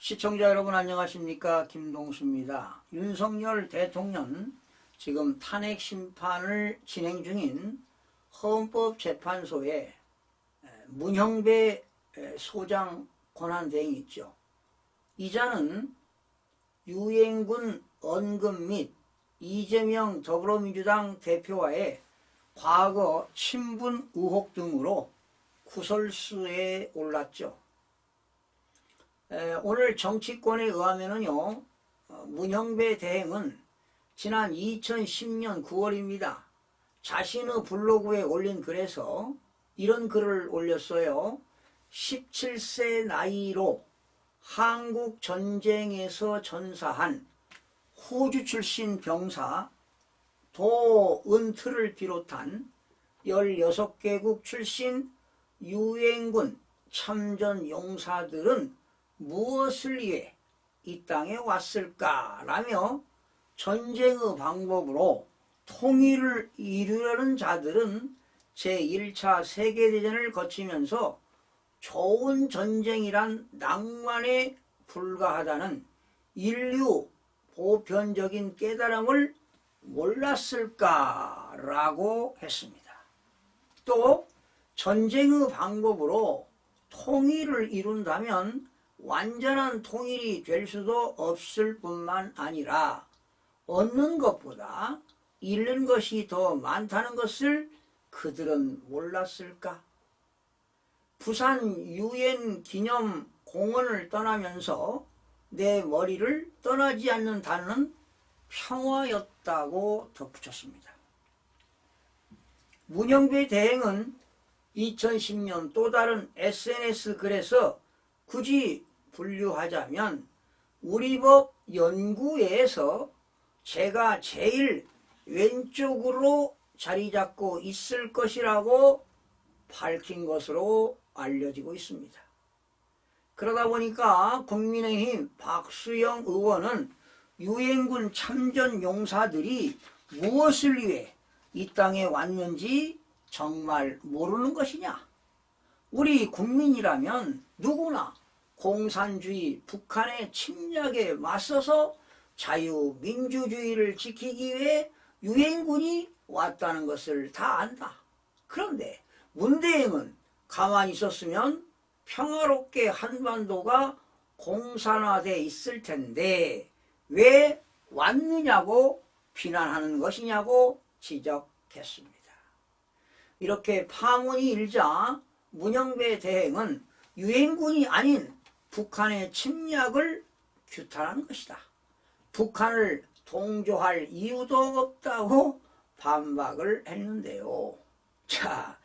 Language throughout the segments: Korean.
시청자 여러분 안녕하십니까? 김동수입니다. 윤석열 대통령 지금 탄핵 심판을 진행 중인 헌법재판소에 문형배 소장 권한대행이 있죠. 이자는 유엔군 언급 및 이재명 더불어민주당 대표와의 과거 친분 의혹 등으로 구설수에 올랐죠. 오늘 정치권에 의하면은요, 문형배 대행은 지난 2010년 9월입니다. 자신의 블로그에 올린 글에서 이런 글을 올렸어요. 17세 나이로 한국 전쟁에서 전사한 호주 출신 병사 도은트를 비롯한 16개국 출신 유엔군 참전 용사들은 무엇을 위해 이 땅에 왔을까라며 전쟁의 방법으로 통일을 이루려는 자들은 제1차 세계대전을 거치면서 좋은 전쟁이란 낭만에 불과하다는 인류 보편적인 깨달음을 몰랐을까라고 했습니다. 또 전쟁의 방법으로 통일을 이룬다면 완전한 통일이 될 수도 없을 뿐만 아니라 얻는 것보다 잃는 것이 더 많다는 것을 그들은 몰랐을까? 부산 유엔 기념 공원을 떠나면서 내 머리를 떠나지 않는 단어는 평화였다고 덧붙였습니다. 문형배 대행은 2010년 또 다른 SNS 글에서 굳이 분류하자면 우리법 연구회에서 제가 제일 왼쪽으로 자리 잡고 있을 것이라고 밝힌 것으로 알려지고 있습니다. 그러다 보니까 국민의힘 박수영 의원은 유엔군 참전 용사들이 무엇을 위해 이 땅에 왔는지 정말 모르는 것이냐? 우리 국민이라면 누구나 공산주의 북한의 침략에 맞서서 자유민주주의를 지키기 위해 유엔군이 왔다는 것을 다 안다. 그런데 문대행은 가만히 있었으면 평화롭게 한반도가 공산화돼 있을 텐데 왜 왔느냐고 비난하는 것이냐고 지적했습니다. 이렇게 파문이 일자 문형배 대행은 유엔군이 아닌 북한의 침략을 규탄한 것이다. 북한을 동조할 이유도 없다고 반박을 했는데요. 자,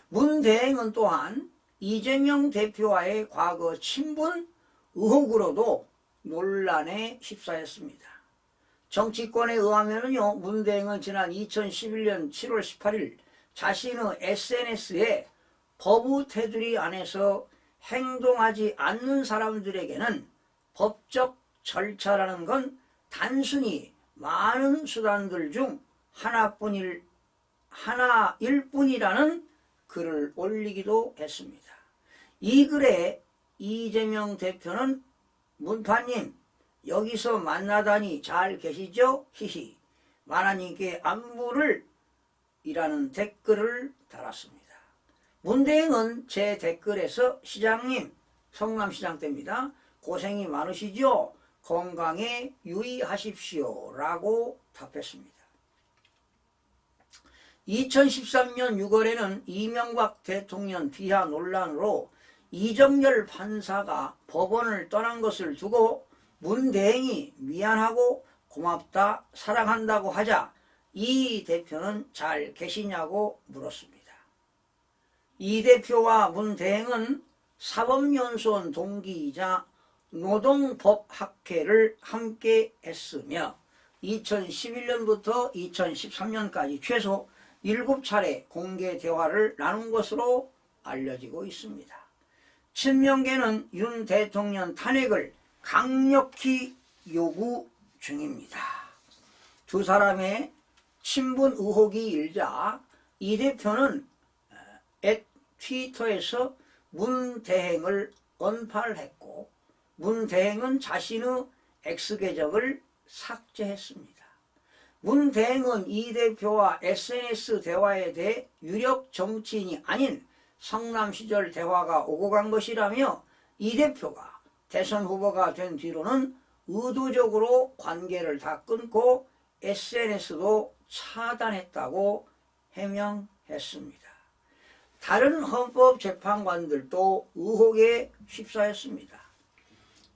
문 대행은 또한 이재명 대표와의 과거 친분 의혹으로도 논란에 휩싸였습니다. 정치권에 의하면요, 문 대행은 지난 2011년 7월 18일 자신의 SNS에 법의 테두리 안에서 행동하지 않는 사람들에게는 법적 절차라는 건 단순히 많은 수단들 중 하나일 뿐이라는 글을 올리기도 했습니다. 이 글에 이재명 대표는 문파님 여기서 만나다니 잘 계시죠? 히히 만화님께 안부를 이라는 댓글을 달았습니다. 문대행은 제 댓글에서 시장님, 성남시장 때입니다. 고생이 많으시죠? 건강에 유의하십시오 라고 답했습니다. 2013년 6월에는 이명박 대통령 비하 논란으로 이정열 판사가 법원을 떠난 것을 두고 문대행이 미안하고 고맙다, 사랑한다고 하자 이 대표는 잘 계시냐고 물었습니다. 이 대표와 문 대행은 사법연수원 동기이자 노동법학회를 함께 했으며 2011년부터 2013년까지 최소 7차례 공개 대화를 나눈 것으로 알려지고 있습니다. 친명계는 윤 대통령 탄핵을 강력히 요구 중입니다. 두 사람의 친분 의혹이 일자 이 대표는 트위터에서 문 대행을 언팔했고 문대행은 자신의 X계정을 삭제했습니다. 문대행은 이 대표와 SNS 대화에 대해 유력 정치인이 아닌 성남 시절 대화가 오고 간 것이라며 이 대표가 대선 후보가 된 뒤로는 의도적으로 관계를 다 끊고 SNS도 차단했다고 해명했습니다. 다른 헌법재판관들도 의혹에 휩싸였습니다.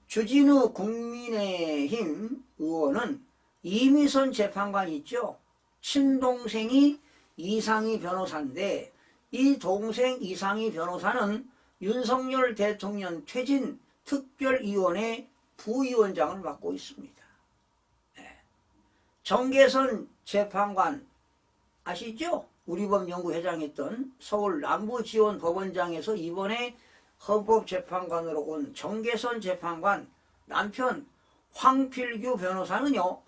주진우 국민의힘 의원은 이미선 재판관 있죠? 친동생이 이상희 변호사인데 이 동생 이상희 변호사는 윤석열 대통령 퇴진 특별위원회 부위원장을 맡고 있습니다. 정계선 재판관 아시죠? 우리법 연구회장했던 서울 남부지원법원장에서 이번에 헌법재판관으로 온 정계선 재판관 남편 황필규 변호사는요,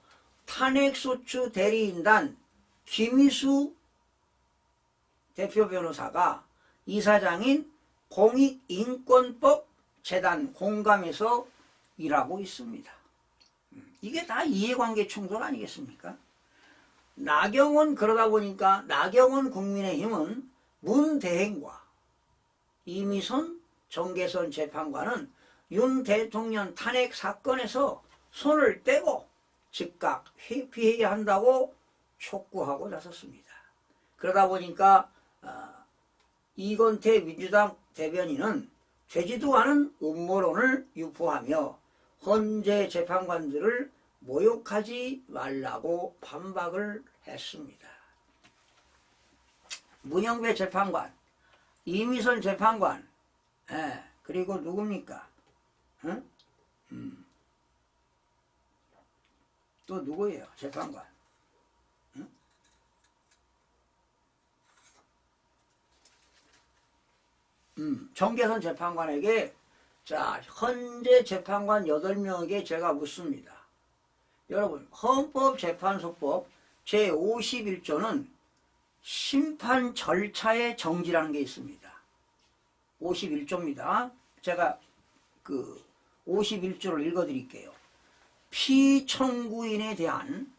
탄핵소추 대리인단 김희수 대표 변호사가 이사장인 공익인권법 재단 공감에서 일하고 있습니다. 이게 다 이해관계 충돌 아니겠습니까? 나경원 그러다 보니까 나경원 국민의힘은 문대행과 이미선 정계선 재판관은 윤 대통령 탄핵 사건에서 손을 떼고 즉각 회피해야 한다고 촉구하고 나섰습니다. 그러다 보니까 이건태 민주당 대변인은 되지도 않은 음모론을 유포하며 헌재 재판관들을 모욕하지 말라고 반박을 했습니다. 문영배 재판관, 이미선 재판관, 그리고 누굽니까? 또 누구예요? 재판관. 정계선 재판관에게 자, 헌재 재판관 8명에게 제가 묻습니다. 여러분, 헌법재판소법 제51조는 심판 절차의 정지라는 게 있습니다. 51조입니다. 제가 그 51조를 읽어드릴게요. 피청구인에 대한,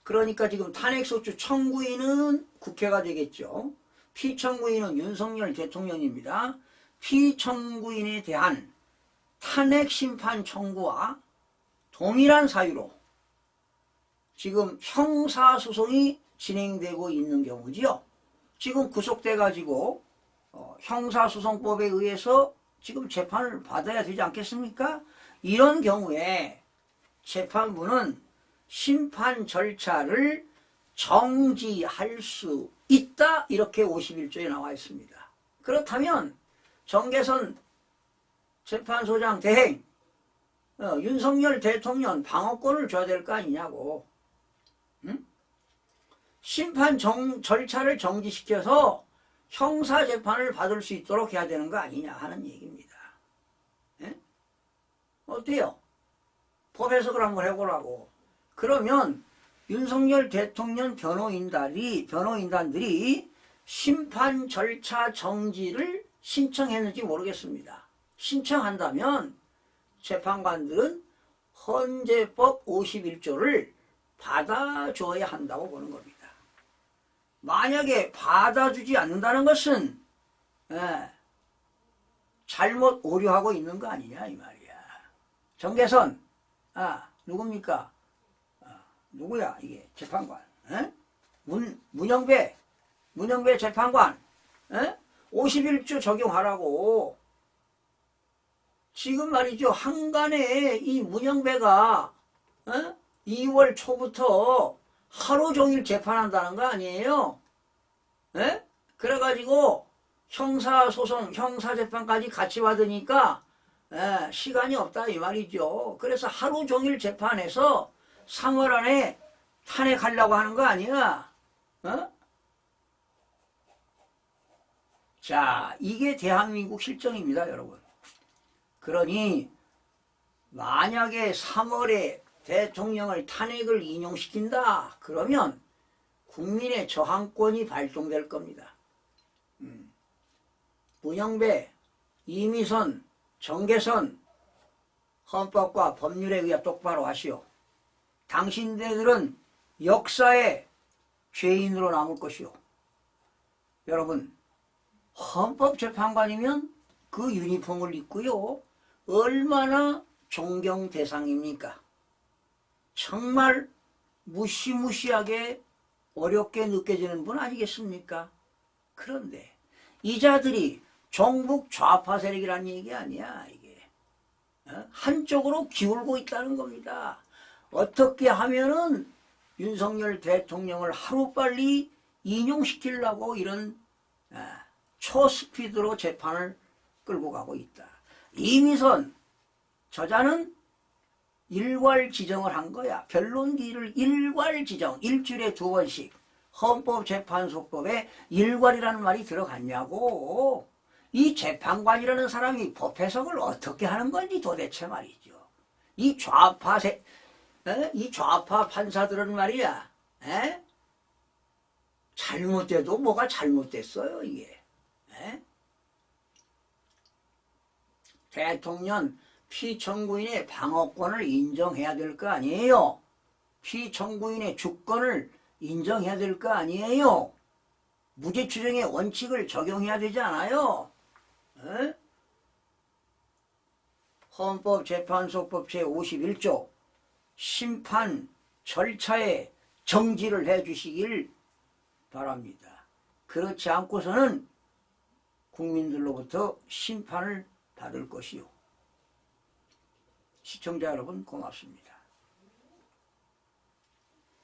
그러니까 지금 탄핵소추 청구인은 국회가 되겠죠. 피청구인은 윤석열 대통령입니다. 피청구인에 대한 탄핵심판 청구와 동일한 사유로 지금 형사소송이 진행되고 있는 경우지요. 지금 구속돼 가지고 형사소송법에 의해서 지금 재판을 받아야 되지 않겠습니까? 이런 경우에 재판부는 심판 절차를 정지할 수 있다, 이렇게 51조에 나와 있습니다. 그렇다면 정계선 재판소장 대행 윤석열 대통령 방어권을 줘야 될 거 아니냐고. 심판 절차를 정지시켜서 형사재판을 받을 수 있도록 해야 되는 거 아니냐 하는 얘기입니다. 어때요? 법에서 그런 걸 해보라고. 그러면 윤석열 대통령 변호인단들이 심판 절차 정지를 신청했는지 모르겠습니다. 신청한다면 재판관들은 헌재법 51조를 받아줘야 한다고 보는 겁니다. 만약에 받아주지 않는다는 것은 잘못 오류하고 있는 거 아니냐 이 말이야. 정계선, 누굽니까? 누구야 이게 재판관? 문영배 재판관, 51조 적용하라고. 지금 말이죠, 한간에 이 문영배가 2월 초부터 하루 종일 재판한다는 거 아니에요? 그래가지고 형사소송, 형사재판까지 같이 받으니까 시간이 없다 이 말이죠. 그래서 하루 종일 재판해서 3월 안에 탄핵하려고 하는 거 아니야? 자, 이게 대한민국 실정입니다, 여러분. 그러니 만약에 3월에 대통령을 탄핵을 인용시킨다 그러면 국민의 저항권이 발동될 겁니다. 문영배, 이미선, 정계선 헌법과 법률에 의해 똑바로 하시오. 당신네들은 역사의 죄인으로 남을 것이오. 여러분, 헌법재판관이면 그 유니폼을 입고요. 얼마나 존경 대상입니까? 정말 무시무시하게 어렵게 느껴지는 분 아니겠습니까? 그런데 이자들이 종북 좌파 세력이라는 얘기 아니야, 이게. 한쪽으로 기울고 있다는 겁니다. 어떻게 하면은 윤석열 대통령을 하루빨리 인용시키려고 이런 초스피드로 재판을 끌고 가고 있다. 이미선 저자는 일괄 지정을 한 거야. 변론기일을 일괄 지정, 일주일에 2번씩. 헌법재판소법에 일괄이라는 말이 들어갔냐고. 이 재판관이라는 사람이 법 해석을 어떻게 하는 건지 도대체 말이죠. 이 좌파 판사들은 말이야. 잘못돼도 뭐가 잘못됐어요, 이게. 대통령 피청구인의 방어권을 인정해야 될 거 아니에요. 피청구인의 주권을 인정해야 될 거 아니에요. 무죄 추정의 원칙을 적용해야 되지 않아요. 헌법재판소법 제51조 심판 절차에 정지를 해 주시길 바랍니다. 그렇지 않고서는 국민들로부터 심판을 받을 것이요. 시청자 여러분 고맙습니다.